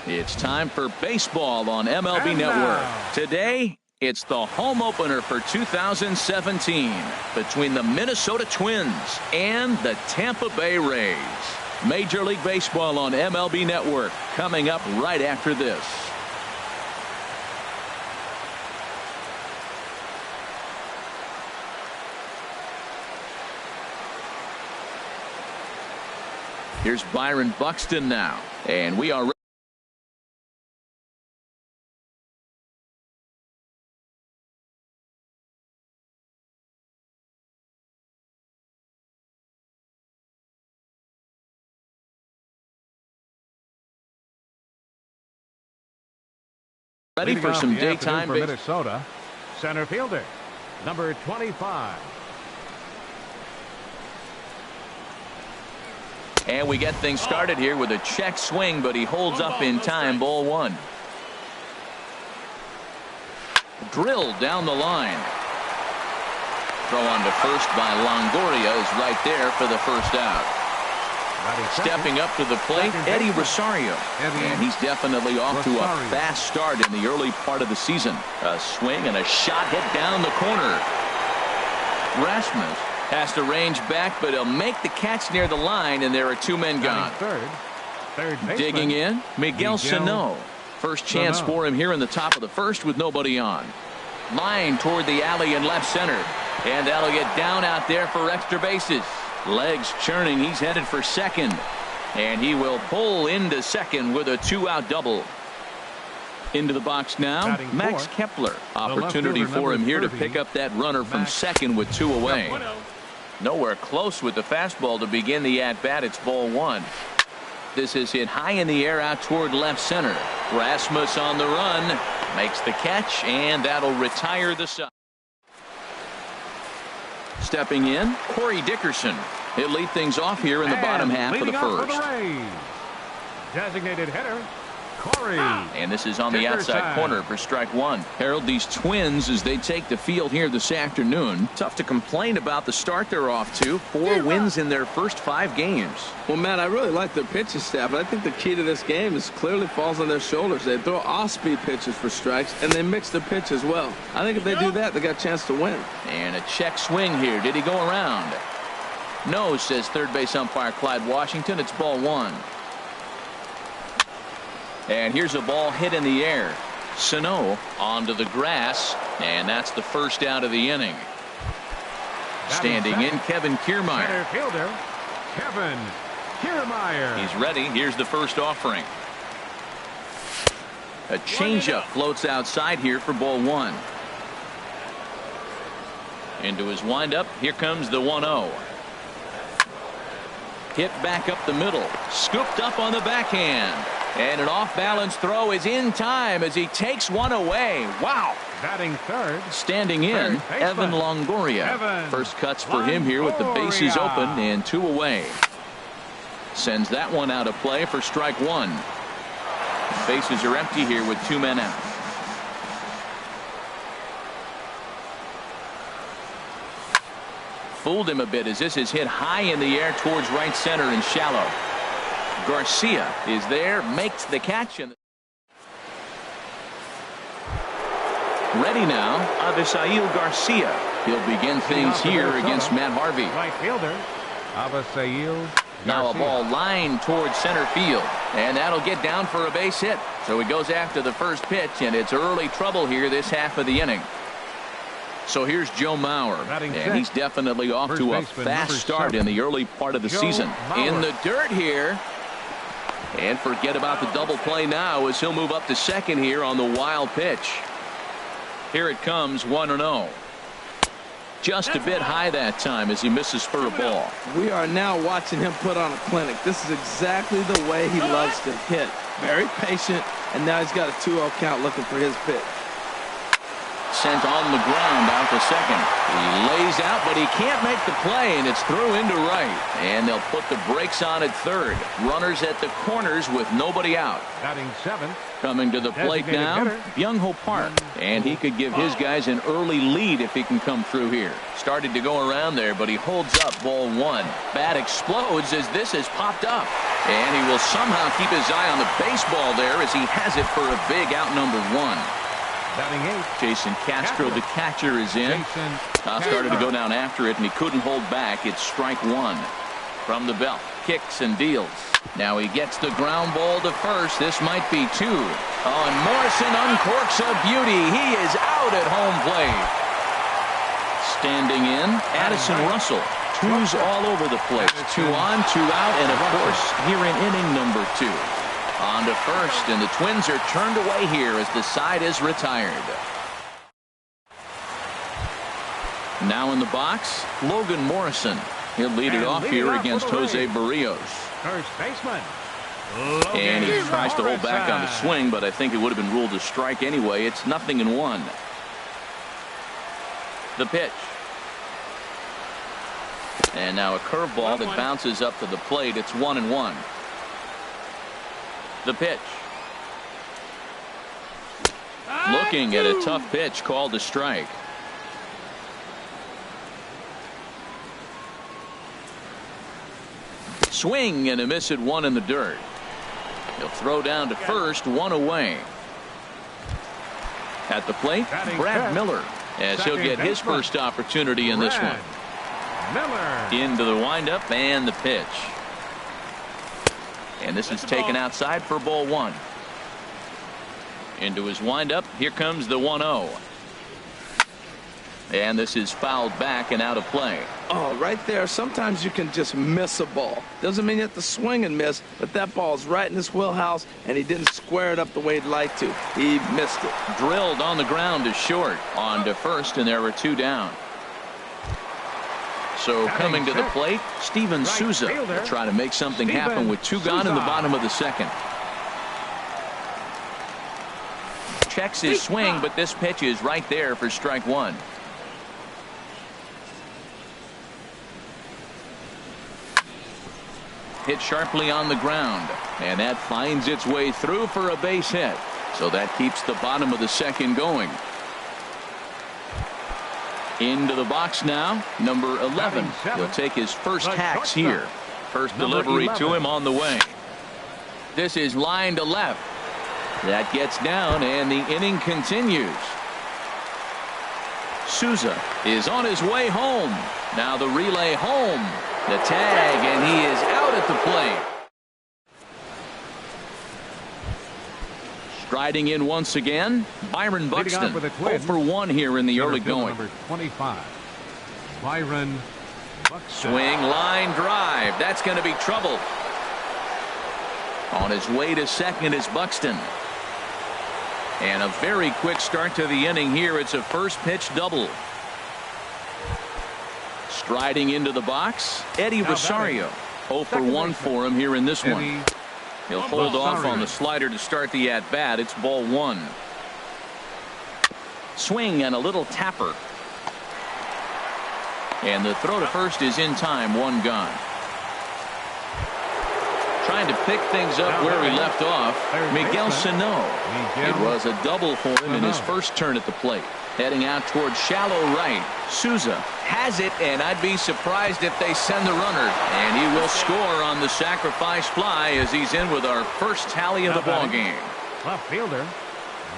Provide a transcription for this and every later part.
It's time for baseball on MLB Network. Today, it's the home opener for 2017 between the Minnesota Twins and the Tampa Bay Rays. Major League Baseball on MLB Network coming up right after this. Here's Byron Buxton now, and we are ready for some daytime for Minnesota. Center fielder, number 25. And we get things started here with a check swing, but he holds up in time. Ball one. Drilled down the line. Throw on to first by Longoria is right there for the first out. Stepping up to the plate, Eddie Rosario. And he's definitely off to a fast start in the early part of the season. A swing and a shot hit down the corner. Rasmus has to range back, but he'll make the catch near the line, and there are two men gone. Third Digging in, Miguel Sano. First chance for him here in the top of the first with nobody on. Line toward the alley in left center. And that'll get down out there for extra bases. Legs churning, he's headed for second. And he will pull into second with a two-out double. Into the box now, Max Kepler. Opportunity for him here to pick up that runner from second with two away. Nowhere close with the fastball to begin the at-bat. It's ball one. This is hit high in the air out toward left center. Rasmus on the run. Makes the catch, and that'll retire the side. Stepping in, Corey Dickerson. He'll lead things off here in the bottom half of the first. Designated hitter, Corey. And this is on the outside corner for strike one. Harold, these Twins, as they take the field here this afternoon, tough to complain about the start they're off to. 4 wins in their first 5 games. Well, Matt, I really like their pitching staff, but I think the key to this game is clearly falls on their shoulders. They throw off-speed pitches for strikes, and they mix the pitch as well. I think if they do that, they got a chance to win. And a check swing here. Did he go around? No, says third base umpire Clyde Washington. It's ball one. And here's a ball hit in the air. Sano onto the grass, and that's the first out of the inning. Standing in, Kevin Kiermaier. Center fielder, Kevin Kiermaier. He's ready. Here's the first offering. A changeup floats outside here for ball one. Into his windup. Here comes the 1-0. Hit back up the middle. Scooped up on the backhand. And an off-balance throw is in time as he takes one away. Wow. Batting third. Standing in, Evan Longoria. First cuts for him here with the bases open and 2 away. Sends that one out of play for strike one. Bases are empty here with 2 men out. Fooled him a bit as this is hit high in the air towards right center and shallow. Garcia is there, makes the catch. And ready now, Avisail Garcia. He'll begin things here against Matt Harvey. Right fielder, Avisail. Now a ball lined towards center field, and that'll get down for a base hit. So he goes after the first pitch, and it's early trouble here this half of the inning. So here's Joe Mauer, and he's definitely off to a fast start in the early part of the season. In the dirt here. And forget about the double play now as he'll move up to second here on the wild pitch. Here it comes, 1-0. Just a bit high that time as he misses for a ball. We are now watching him put on a clinic. This is exactly the way he loves to hit. Very patient, and now he's got a 2-0 count looking for his pitch. sent on the ground out to second. He lays out, but he can't make the play, and it's through into right. And they'll put the brakes on at third. Runners at the corners with nobody out. Batting seventh. Coming to the plate now, Byung-ho Park. And he could give his guys an early lead if he can come through here. Started to go around there, but he holds up ball one. Bat explodes as this has popped up. And he will somehow keep his eye on the baseball there as he has it for a big out number one. Batting eighth. Jason Castro, the catcher, is in. Started to go down after it, and he couldn't hold back. It's strike one. From the belt, kicks and deals. Now he gets the ground ball to first. This might be two. Oh, and Morrison uncorks a beauty. He is out at home plate. Standing in, Addison Russell. Twos all over the place. 2 on, 2 out, and of course, here in inning number 2. On to first, and the Twins are turned away here as the side is retired. Now in the box, Logan Morrison. He'll lead it off here against Jose Barrios. First baseman. And he tries to hold back on the swing, but I think it would have been ruled a strike anyway. It's 0-1. The pitch. And now a curveball that bounces up to the plate. It's 1-1. The pitch. Looking at a tough pitch called a strike. Swing and a miss at one in the dirt. He'll throw down to first, one away. At the plate, Brad Miller, as he'll get his first opportunity in this one. Miller. Into the windup and the pitch. And this is taken outside for ball one. Into his windup. Here comes the 1-0. And this is fouled back and out of play. Oh, right there. Sometimes you can just miss a ball. Doesn't mean you have to swing and miss, but that ball's right in his wheelhouse, and he didn't square it up the way he'd like to. He missed it. Drilled on the ground to short. On to first, and there were 2 down. So coming to the plate, Steven Souza will try to make something happen with 2 gone in the bottom of the second. Checks his swing, but this pitch is right there for strike one. Hit sharply on the ground, and that finds its way through for a base hit. So that keeps the bottom of the second going. Into the box now, number 11. He'll take his first hacks here. First delivery to him on the way. This is line to left. That gets down, and the inning continues. Souza is on his way home. Now the relay home. The tag, and he is out at the plate. Striding in once again, Byron Buxton. 0 for 1 here in the early going. Number 25. Byron Buxton. Swing, line, drive. That's going to be trouble. On his way to second is Buxton. And a very quick start to the inning here. It's a first pitch double. Striding into the box, Eddie Rosario. 0 for 1 for him here in this one. He'll hold off on the slider to start the at-bat. It's ball one. Swing and a little tapper. And the throw to first is in time. 1 gone. Trying to pick things up where he left off, Miguel Sano. It was a double for him in his first turn at the plate. Heading out towards shallow right. Souza has it, and I'd be surprised if they send the runner. And he will score on the sacrifice fly as he's in with our first tally of the ball game. Left fielder,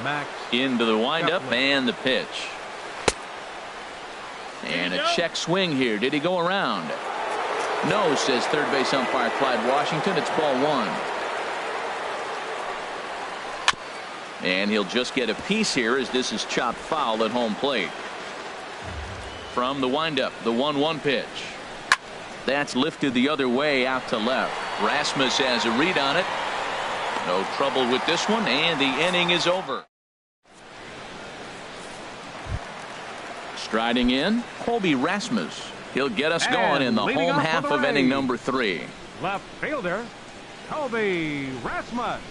Max. Into the windup and the pitch. And a check swing here. Did he go around? No, says third base umpire Clyde Washington. It's ball one. And he'll just get a piece here as this is chopped foul at home plate. From the windup, the 1-1 pitch. That's lifted the other way out to left. Rasmus has a read on it. No trouble with this one, and the inning is over. Striding in, Colby Rasmus. He'll get us going in the home half of inning number 3. Left fielder, Colby Rasmus.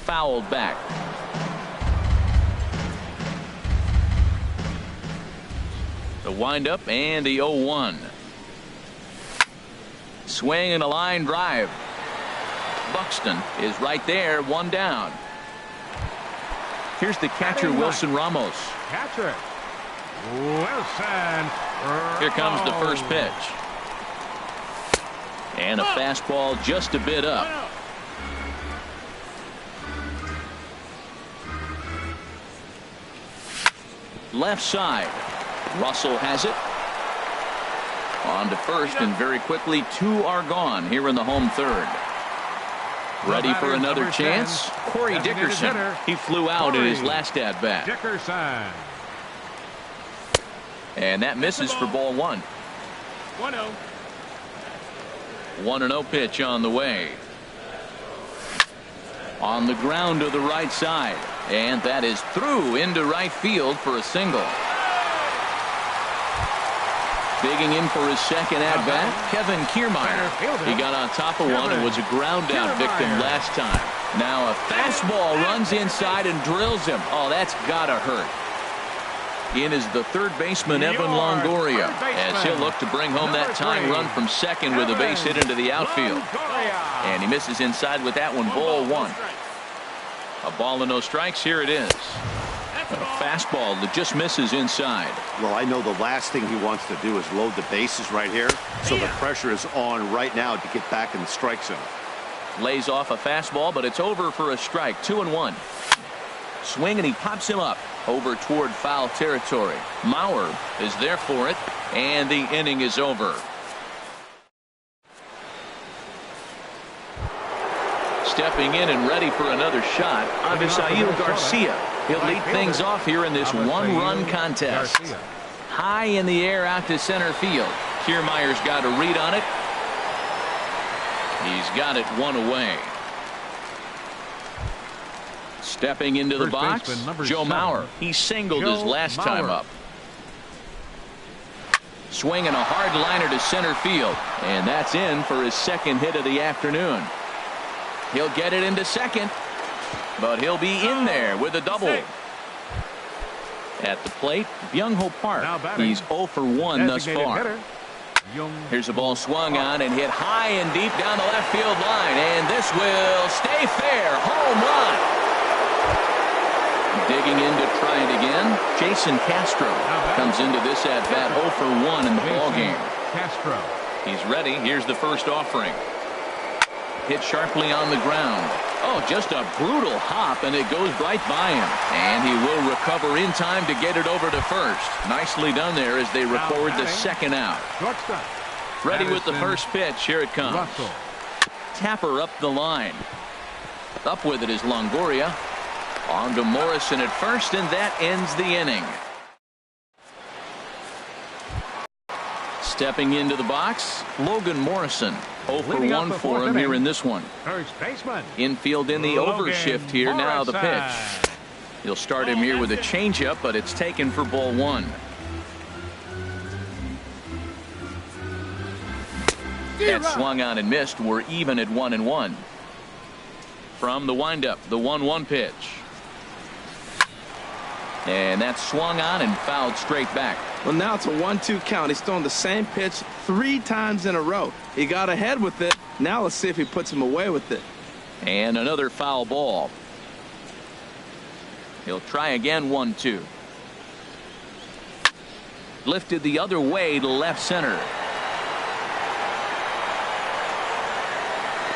Fouled back. The windup and the 0-1. Swing and a line drive. Buxton is right there, one down. Here's the catcher, Wilson Ramos. Catcher Wilson. Here comes the first pitch. And a fastball just a bit up. Left side. Russell has it. On to first, and very quickly 2 are gone here in the home third. Ready for another chance? Corey Dickerson. He flew out in his last at bat. Dickerson. And that misses for ball 1. 1-0. 1-0 pitch on the way. On the ground to the right side. And that is through into right field for a single. Digging in for his second at-bat, Kevin Kiermaier. He got on top of one and was a ground-out victim last time. Now a fastball runs inside and drills him. Oh, that's gotta hurt. In is the third baseman, Evan Longoria, as he'll look to bring home that tying run from second with a base hit into the outfield. And he misses inside with that one, ball 1. A ball and no strikes. Here it is. A fastball that just misses inside. Well, I know the last thing he wants to do is load the bases right here, so the pressure is on right now to get back in the strike zone. Lays off a fastball, but it's over for a strike. 2-1. Swing, and he pops him up over toward foul territory. Mauer is there for it, and the inning is over. Stepping in and ready for another shot, Avisail Garcia. He'll lead things off here in this one-run contest. High in the air out to center field. Kiermaier's got a read on it. He's got it one away. Stepping into the box, Joe Mauer. He singled his last time up. Swinging a hard liner to center field, and that's in for his second hit of the afternoon. He'll get it into second, but he'll be in there with a double. At the plate, Byung-Ho Park. He's 0 for 1 thus far. Here's a ball swung on and hit high and deep down the left field line, and this will stay fair. Home run. Digging in to try it again, Jason Castro comes into this at bat 0 for 1 in the ballgame. Castro. He's ready. Here's the first offering. Hit sharply on the ground. Oh, just a brutal hop, and it goes right by him. And he will recover in time to get it over to first. Nicely done there as they record the second out. Ready with the first pitch. Here it comes. Tapper up the line. Up with it is Longoria. On to Morrison at first, and that ends the inning. Stepping into the box, Logan Morrison. 0 for 1 for him here in this one. First baseman. Infield in the overshift here. Now the pitch. He'll start him here with a changeup, but it's taken for ball 1. That swung on and missed. We're even at 1-1. From the windup, the 1-1 pitch. And that's swung on and fouled straight back. Well, now it's a 1-2 count. He's thrown the same pitch 3 times in a row. He got ahead with it. Now let's see if he puts him away with it. And another foul ball. He'll try again. 1-2. Lifted the other way to left center.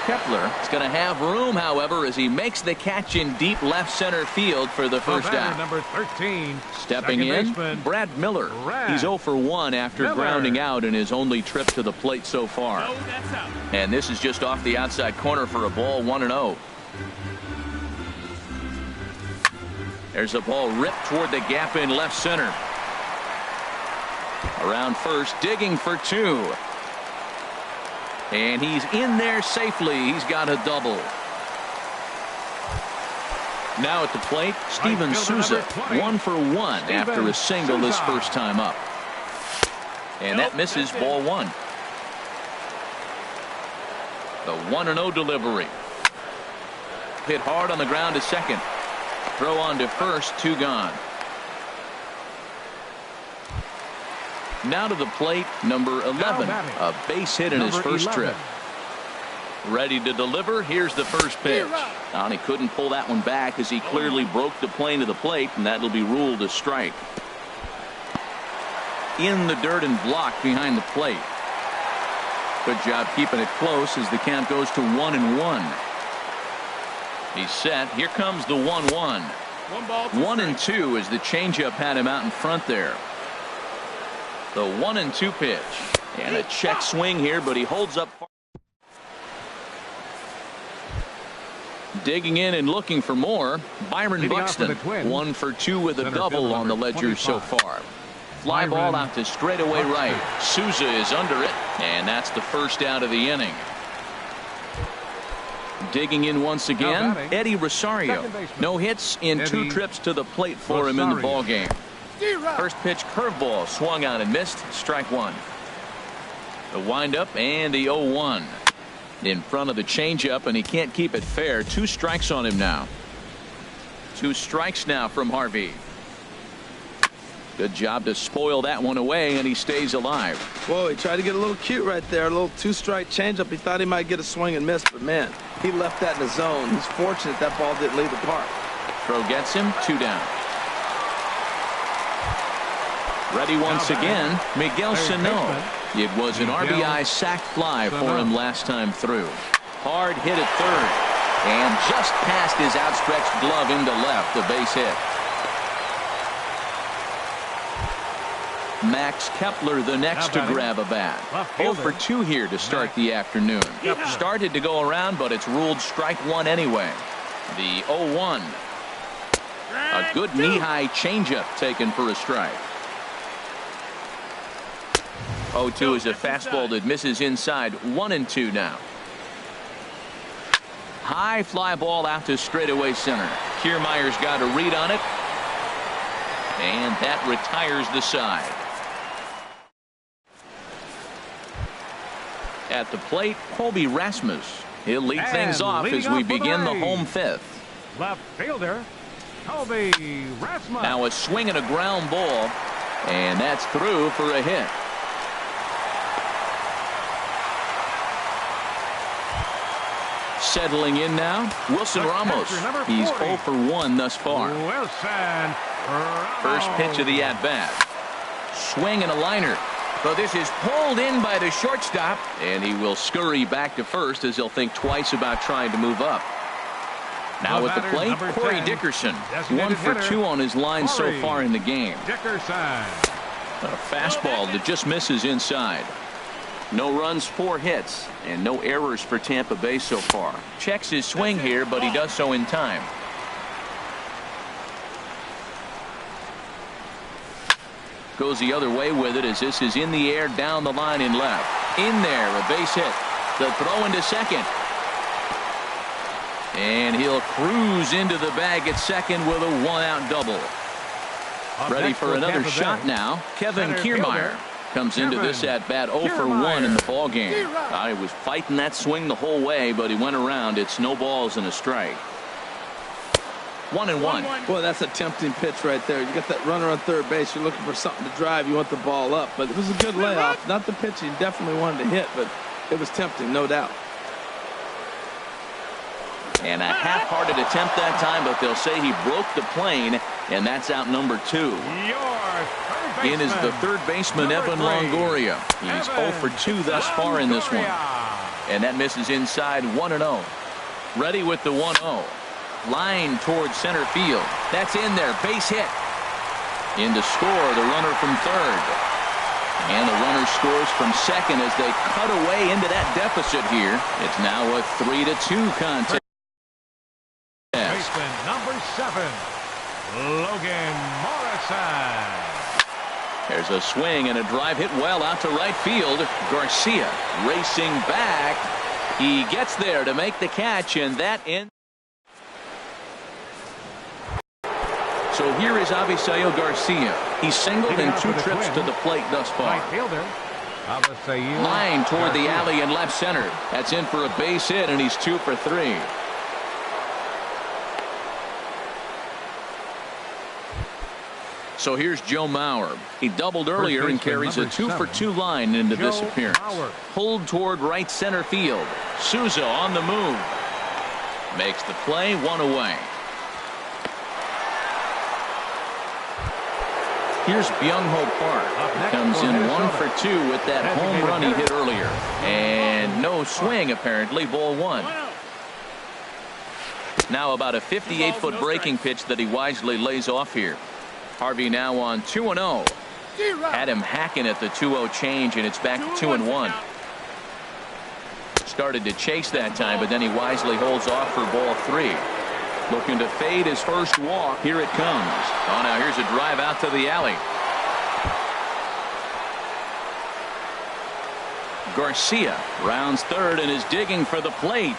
Kepler is going to have room, however, as he makes the catch in deep left center field for the first out. Number 13. Stepping in, Brad Miller. He's 0 for 1 after grounding out in his only trip to the plate so far. And this is just off the outside corner for a ball. 1-0. There's a ball ripped toward the gap in left center. Around first, digging for 2. And he's in there safely. He's got a double. Now at the plate, Steven Souza. 1 for 1 after a single his first time up. And that misses ball 1. The 1-0 delivery. Hit hard on the ground to second. Throw on to first. 2 gone. Now to the plate, number 11, a base hit in his first trip. Ready to deliver. Here's the first pitch. And he couldn't pull that one back as he clearly broke the plane to the plate, and that'll be ruled a strike. In the dirt and blocked behind the plate. Good job keeping it close as the count goes to 1-1. He's set. Here comes the 1-1. 1-2 as the changeup had him out in front there. The 1-2 pitch. And a check swing here, but he holds up. Digging in and looking for more, Byron Buxton. 1 for 2 with a double on the ledger so far. Fly ball out to straightaway right. Souza is under it, and that's the first out of the inning. Digging in once again, Eddie Rosario. No hits in 2 trips to the plate for him in the ballgame. First pitch curveball swung out and missed. Strike 1. The windup and the 0-1. In front of the changeup, and he can't keep it fair. 2 strikes on him now. 2 strikes now from Harvey. Good job to spoil that one away, and he stays alive. Whoa, he tried to get a little cute right there. A little 2-strike changeup. He thought he might get a swing and miss, but man, he left that in the zone. He's fortunate that ball didn't leave the park. Throw gets him. 2 down. Ready once again, Miguel Sano. It was an RBI sac fly for him last time through. Hard hit at third, and just past his outstretched glove into left, the base hit. Max Kepler the next to grab a bat. 0 for 2 here to start the afternoon. Started to go around, but it's ruled strike 1 anyway. The 0-1. A good knee-high changeup taken for a strike. 0-2 is a fastball that misses inside. 1-2 now. High fly ball out to straightaway center. Kiermaier's got a read on it, and that retires the side. At the plate, Colby Rasmus. He'll lead things off as we begin the home 5th. Left fielder, Colby Rasmus. Now a swing and a ground ball, and that's through for a hit. Settling in now, Wilson Ramos. He's 0 for 1 thus far. First pitch of the at-bat. Swing and a liner. So this is pulled in by the shortstop, and he will scurry back to first as he'll think twice about trying to move up. Now at the plate, Corey Dickerson. 1 for 2 on his line so far in the game. A fastball that just misses inside. No runs, 4 hits, and no errors for Tampa Bay so far. Checks his swing here, but he does so in time. Goes the other way with it as this is in the air down the line in left. In there, a base hit. The throw into second. And he'll cruise into the bag at second with a 1-out double. Ready for another shot now. Kevin Kiermaier comes into this at bat 0 for 1 in the ball game. He was fighting that swing the whole way, but he went around. It's no balls and a strike. 1-1. Boy, that's a tempting pitch right there. You got that runner on third base. You're looking for something to drive. You want the ball up, but it was a good layoff. Not the pitch he definitely wanted to hit, but it was tempting, no doubt. And a half-hearted attempt that time, but they'll say he broke the plane, and that's out number 2. In is the third baseman, Evan Longoria. He's 0 for 2 thus far in this one. And that misses inside. 1-0. Ready with the 1-0. Line towards center field. That's in there. Base hit. In to score, the runner from third. And the runner scores from second as they cut away into that deficit here. It's now a 3-2 contest. Baseman number 7, Logan Morrison. There's a swing and a drive hit well out to right field. Garcia racing back. He gets there to make the catch, and that ends. So here is Avisail Garcia. He's singled in 2 trips to the plate thus far. Line toward the alley in left center. That's in for a base hit, and he's 2 for 3. So here's Joe Mauer. He doubled earlier and carries a 2-for-2 line into this appearance. Pulled toward right center field. Souza on the move. Makes the play, 1 away. Here's Byung-Ho Park. He comes in 1-for-2 with that home run he hit earlier. And no swing, apparently. Ball 1. Now about a 58-foot breaking pitch that he wisely lays off here. Harvey now on 2-0. Had him hacking at the 2-0 change, and it's back to 2-1. Started to chase that time, but then he wisely holds off for ball 3. Looking to fade his first walk. Here it comes. Oh, now here's a drive out to the alley. Garcia rounds third and is digging for the plate.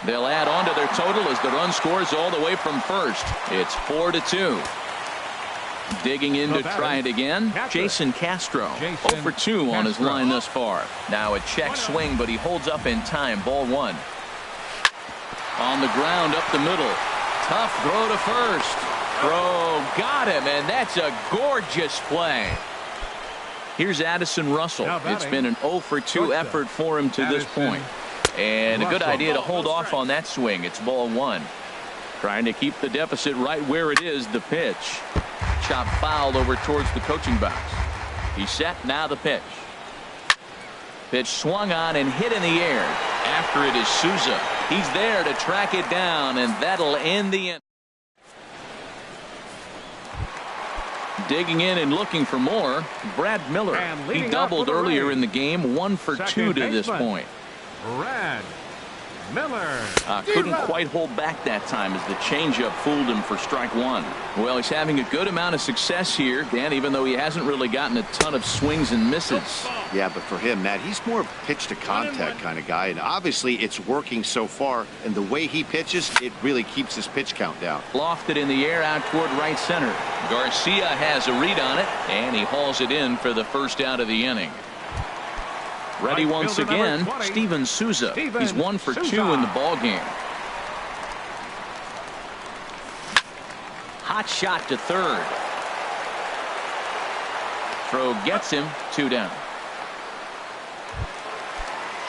They'll add on to their total as the run scores all the way from first. It's 4-2. Digging in to try it again. Jason Castro. 0-for-2 on his line thus far. Now a check swing, but he holds up in time. Ball 1. On the ground up the middle. Tough throw to first. Throw got him, and that's a gorgeous play. Here's Addison Russell. It's been an 0-for-2 effort for him to this point. And a good idea to hold off on that swing. It's ball 1. Trying to keep the deficit right where it is. The pitch. Chop fouled over towards the coaching box. He's set. Now the pitch. Pitch swung on and hit in the air. After it is Souza. He's there to track it down, and that'll end the inning. Digging in and looking for more. Brad Miller. He doubled earlier in the game. 1-for-2 to this point. Brad Miller. Couldn't quite hold back that time as the changeup fooled him for strike 1. Well, he's having a good amount of success here, Dan, even though he hasn't really gotten a ton of swings and misses. Yeah, but for him, Matt, he's more of a pitch to contact kind of guy, and obviously it's working so far, and the way he pitches, it really keeps his pitch count down. Lofted in the air out toward right center. Garcia has a read on it, and he hauls it in for the first out of the inning. Ready once again, Steven Souza. He's 1-for-2 in the ball game. Hot shot to third. Throw gets him. 2 down.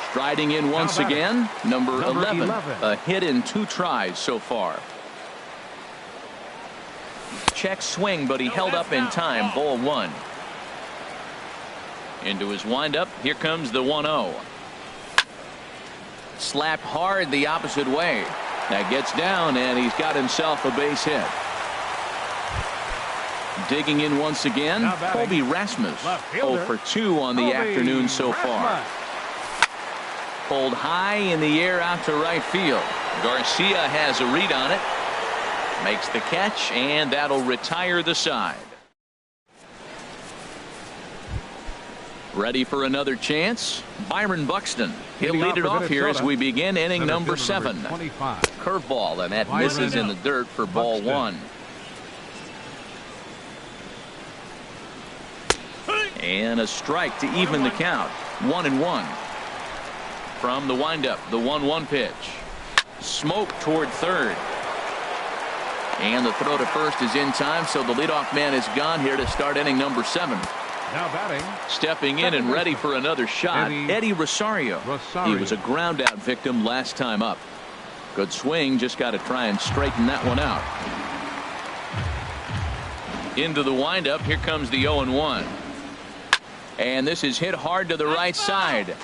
Striding in once again, number 11. A hit in 2 tries so far. Check swing, but he held up in time. Ball 1. Into his windup. Here comes the 1-0. Slapped hard the opposite way. That gets down, and he's got himself a base hit. Digging in once again, Colby Rasmus. 0-for-2 on the afternoon so far. Pulled high in the air out to right field. Garcia has a read on it. Makes the catch, and that'll retire the side. Ready for another chance? Byron Buxton. He'll lead it off here as we begin inning number 7. Curveball, and that misses in the dirt for ball 1. And a strike to even the count. 1-1. From the windup, the 1-1 pitch. Smoke toward third. And the throw to first is in time, so the leadoff man is gone here to start inning number 7. Now batting. Stepping in and ready for another shot, Eddie Rosario. He was a ground out victim last time up. Good swing, just got to try and straighten that one out. Into the windup, here comes the 0-1. And this is hit hard to the right side.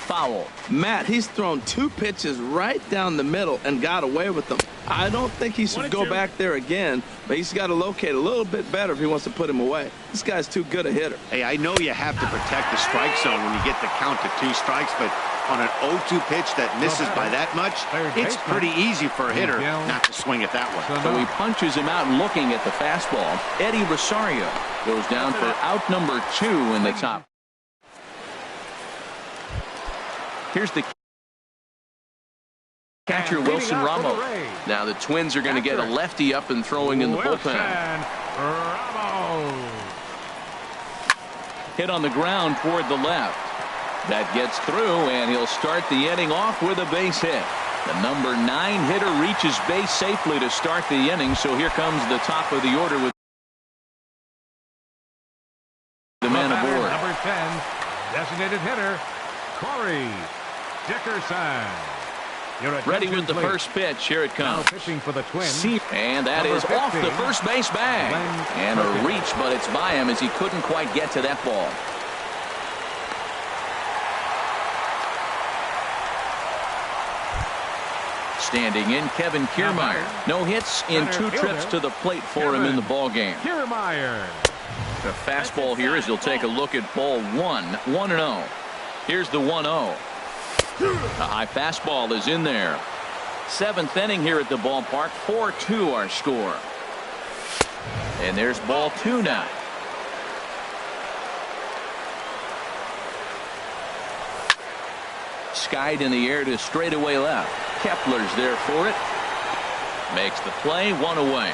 Foul. Matt, he's thrown 2 pitches right down the middle and got away with them. I don't think he should go back there again, but he's got to locate a little bit better if he wants to put him away. This guy's too good a hitter. Hey, I know you have to protect the strike zone when you get the count to 2 strikes, but on an 0-2 pitch that misses by that much, it's pretty easy for a hitter not to swing at that one. So he punches him out looking at the fastball. Eddie Rosario goes down for out number 2 in the top. Here's the catcher, Wilson Ramos. Now the Twins are going to get a lefty up and throwing in the bullpen. Hit on the ground toward the left. That gets through, and he'll start the inning off with a base hit. The number 9 hitter reaches base safely to start the inning, so here comes the top of the order with designated hitter, Corey Dickerson. Ready with the first pitch. Here it Now comes. pitching for the Twins. And that Number is off the 15, first base bag. And a reach, but it's by him as he couldn't quite get to that ball. Standing in, Kevin Kiermaier. No hits in 2 trips to the plate for him in the ball game. Kiermaier. The fastball here as you'll take a look at ball 1-0. Here's the 1-0. The high fastball is in there. 7th inning here at the ballpark. 4-2 our score. And there's ball 2 now. Skied in the air to straightaway left. Kepler's there for it. Makes the play, 1 away.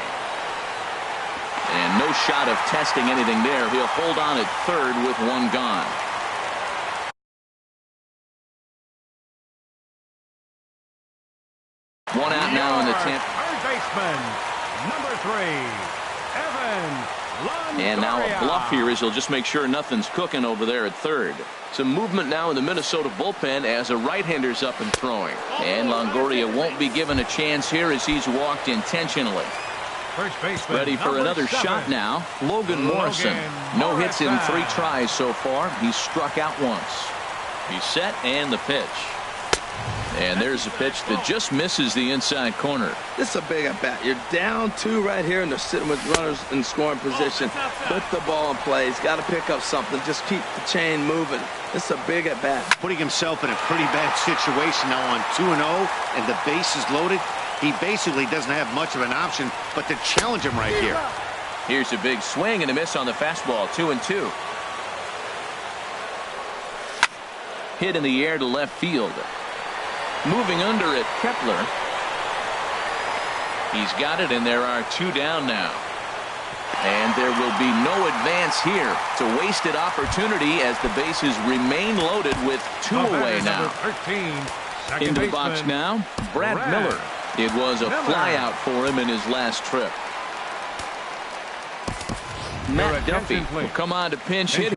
And no shot of testing anything there. He'll hold on at third with 1 gone. One out now in the 10th. Third baseman, number 3, Evan Longoria. And now a bluff here as he'll just make sure nothing's cooking over there at third. Some movement now in the Minnesota bullpen as a right-hander's up and throwing. And Longoria won't be given a chance here as he's walked intentionally. First baseman, Ready for another 7, shot now. Logan Morrison. No hits in 3 tries so far. He's struck out once. He's set and the pitch. And there's a pitch that just misses the inside corner. This is a big at bat. You're down 2 right here, and they're sitting with runners in scoring position. Put the ball in play. He's got to pick up something. Just keep the chain moving. This is a big at bat. Putting himself in a pretty bad situation now on 2-0, and the base is loaded. He basically doesn't have much of an option but to challenge him right here. Here's a big swing and a miss on the fastball. 2-2. Hit in the air to left field. Moving under it, Kepler. He's got it, and there are 2 down now. And there will be no advance here. It's a wasted opportunity as the bases remain loaded with 2 away now. 13, Into the box now, Brad Miller. It was a flyout for him in his last trip. Matt Duffy will come on to pinch hit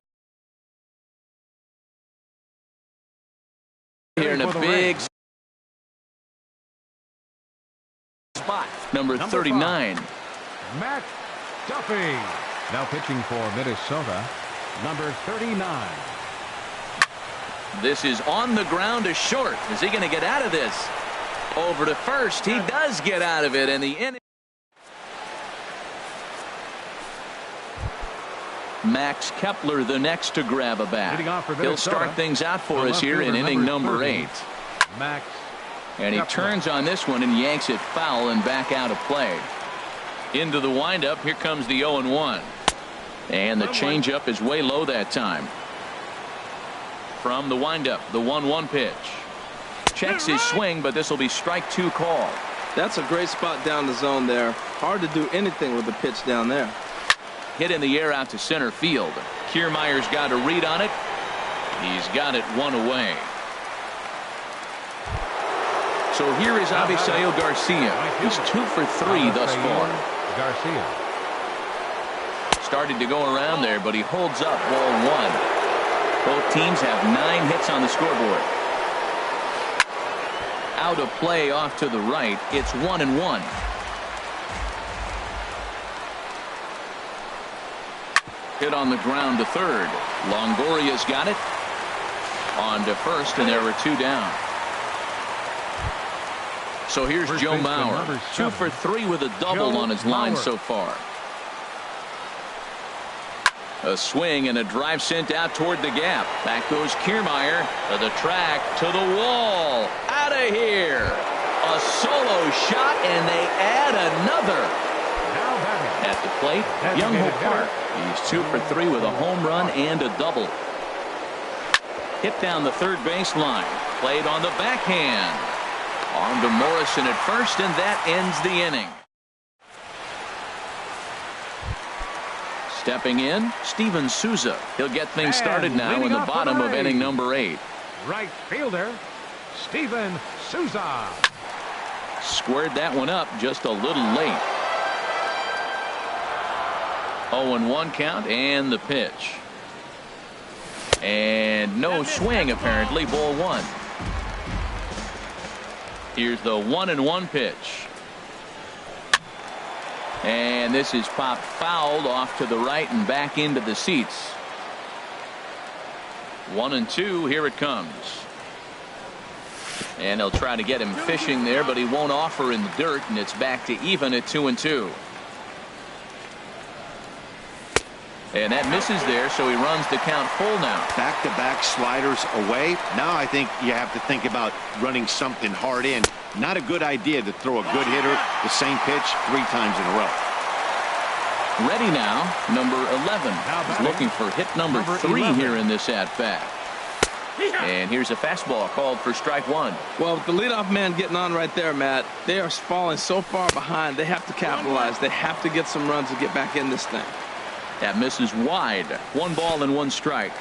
here in a big spot. Number 39. Matt Duffy. Now pitching for Minnesota, number 39. This is on the ground to short. Is he going to get out of this? Over to first. He does get out of it, and the inning. Max Kepler the next to grab a bat. He'll start things out for us here in inning number 8. Max And he turns on this one and yanks it foul and back out of play. Into the windup. Here comes the 0-1. And the changeup is way low that time. From the windup, the 1-1 pitch. Checks his swing, but this will be strike 2 call. That's a great spot down the zone there. Hard to do anything with the pitch down there. Hit in the air out to center field. Kiermaier's got a read on it. He's got it 1 away. So here is Avisail Garcia. He's 2 for 3 thus far. Garcia. Started to go around there, but he holds up ball 1. Both teams have 9 hits on the scoreboard. Out of play off to the right. It's 1-1. Hit on the ground to third. Longoria's got it. On to first, and there were 2 down. So here's Joe Mauer. 2 for 3 with a double on his line so far. A swing and a drive sent out toward the gap. Back goes Kiermaier to the track, to the wall. Out of here. A solo shot, and they add another. At the plate, Young-Ho Park. He's 2 for 3 with a home run and a double. Hit down the third baseline. Played on the backhand. On to Morrison at first, and that ends the inning. Stepping in, Steven Souza. He'll get things started now in the bottom of inning number 8. Right fielder, Steven Souza. Squared that one up just a little late. 0-1 count and the pitch. And no swing, apparently. Ball 1. Here's the 1-1 pitch. And this is popped fouled off to the right and back into the seats. 1-2. Here it comes. And they'll try to get him fishing there, but he won't offer in the dirt, and it's back to even at 2-2. And that misses there, so he runs the count full now. Back-to-back sliders away. Now I think you have to think about running something hard in. Not a good idea to throw a good hitter the same pitch 3 times in a row. Ready now, number 11. He's looking for hit number 3 here in this at-bat. And here's a fastball called for strike 1. Well, with the leadoff man getting on right there, Matt, they are falling so far behind. They have to capitalize. They have to get some runs to get back in this thing. That misses wide. 1 ball and 1 strike.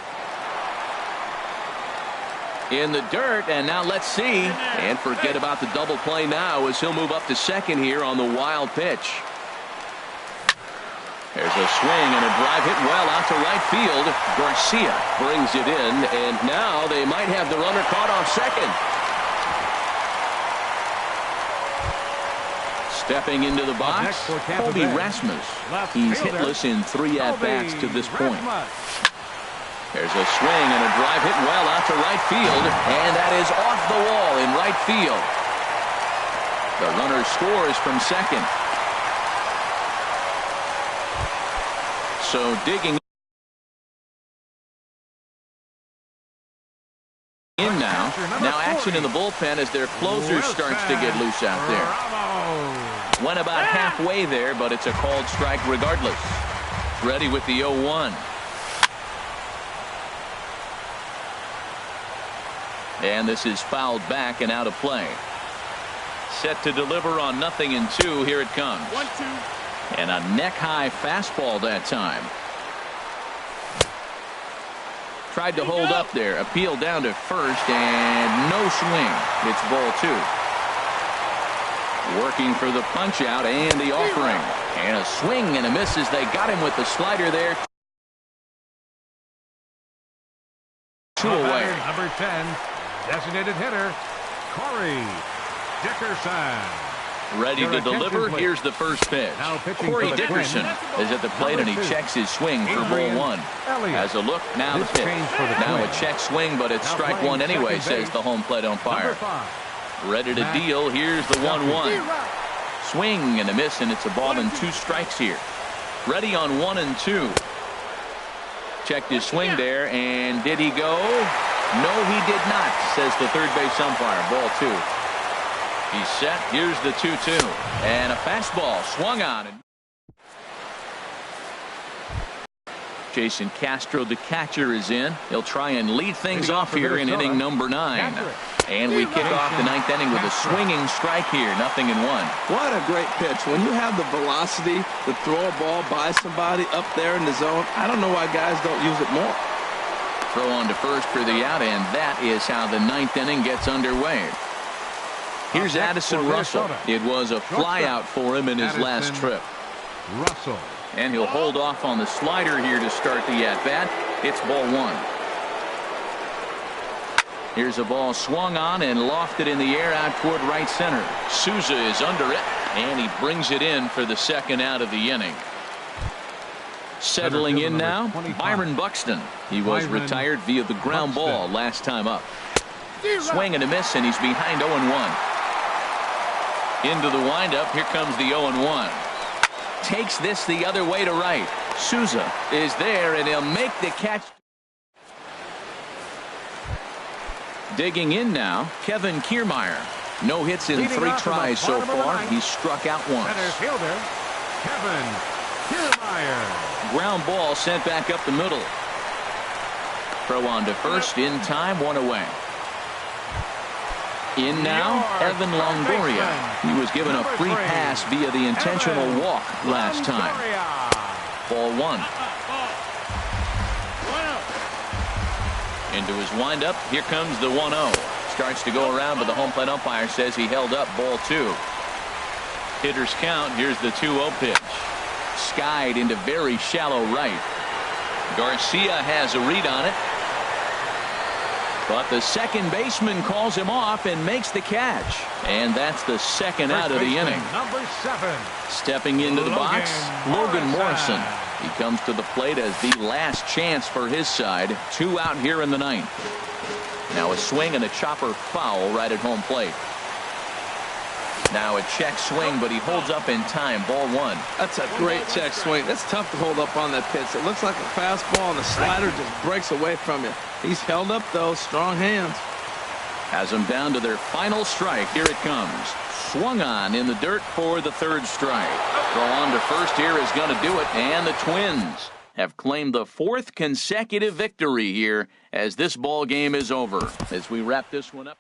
In the dirt, and now let's see. And forget about the double play now as he'll move up to second here on the wild pitch. There's a swing and a drive hit well out to right field. Garcia brings it in, and now they might have the runner caught off second. Stepping into the box, Colby Rasmus. He's hitless in 3 at-bats to this point. There's a swing and a drive hit well out to right field, and that is off the wall in right field. The runner scores from second. So digging in now. Now action in the bullpen as their closer starts to get loose out there. Went about halfway there, but it's a called strike regardless. Ready with the 0-1. And this is fouled back and out of play. Set to deliver on 0-2. Here it comes. 1-2. And a neck-high fastball that time. Tried to hold up there. Appeal down to first, and no swing. It's ball 2. Working for the punch-out and the offering. And a swing and a miss as they got him with the slider there. 2 away. Number 10, designated hitter, Corey Dickerson. Ready to deliver. Here's the first pitch. Corey Dickerson is at the plate, and he checks his swing for ball 1. Has a look. Now the pitch. Now a check swing, but it's strike 1 anyway, says the home plate umpire. Ready to deal. Here's the 1-1. Swing and a miss, and it's a ball and 2 strikes here. Ready on 1-2. Checked his swing there, and did he go? No, he did not, says the third base umpire. Ball 2. He's set. Here's the 2-2. And a fastball swung on. Jason Castro, the catcher, is in. He'll try and lead things off here in inning number 9. And we kick off the 9th inning with a swinging strike here. 0-1. What a great pitch. When you have the velocity to throw a ball by somebody up there in the zone, I don't know why guys don't use it more. Throw on to first for the out, and that is how the 9th inning gets underway. Here's Addison Russell. It was a flyout for him in his last trip. Russell. And he'll hold off on the slider here to start the at-bat. It's ball 1. Here's a ball swung on and lofted in the air out toward right center. Souza is under it, and he brings it in for the second out of the inning. Settling in now, Byron Buxton. He was retired via the ground ball last time up. Swing and a miss, and he's behind 0-1. Into the windup. Here comes the 0-1. Takes this the other way to right. Souza is there, and he'll make the catch. Digging in now, Kevin Kiermaier. No hits in 3 tries so far. He's struck out once. Center fielder, Kevin Kiermaier. Ground ball sent back up the middle. Throw on to first in time, 1 away. In now, Evan Longoria. He was given a free pass via the intentional walk last time. Ball 1. Into his windup. Here comes the 1-0. Starts to go around, but the home plate umpire says he held up. Ball 2. Hitters count. Here's the 2-0 pitch. Skied into very shallow right. Garcia has a read on it. But the second baseman calls him off and makes the catch. And that's the second out of the inning. Number 7. Stepping into the box, Logan Morrison. He comes to the plate as the last chance for his side. 2 out here in the ninth. Now a swing and a chopper foul right at home plate. Now a check swing, but he holds up in time. Ball 1. That's a great check swing. That's tough to hold up on that pitch. It looks like a fastball, and the slider just breaks away from you. He's held up, though. Strong hands. Has them down to their final strike. Here it comes. Swung on in the dirt for the third strike. Throw on to first here is going to do it, and the Twins have claimed the 4th consecutive victory here as this ball game is over. As we wrap this one up.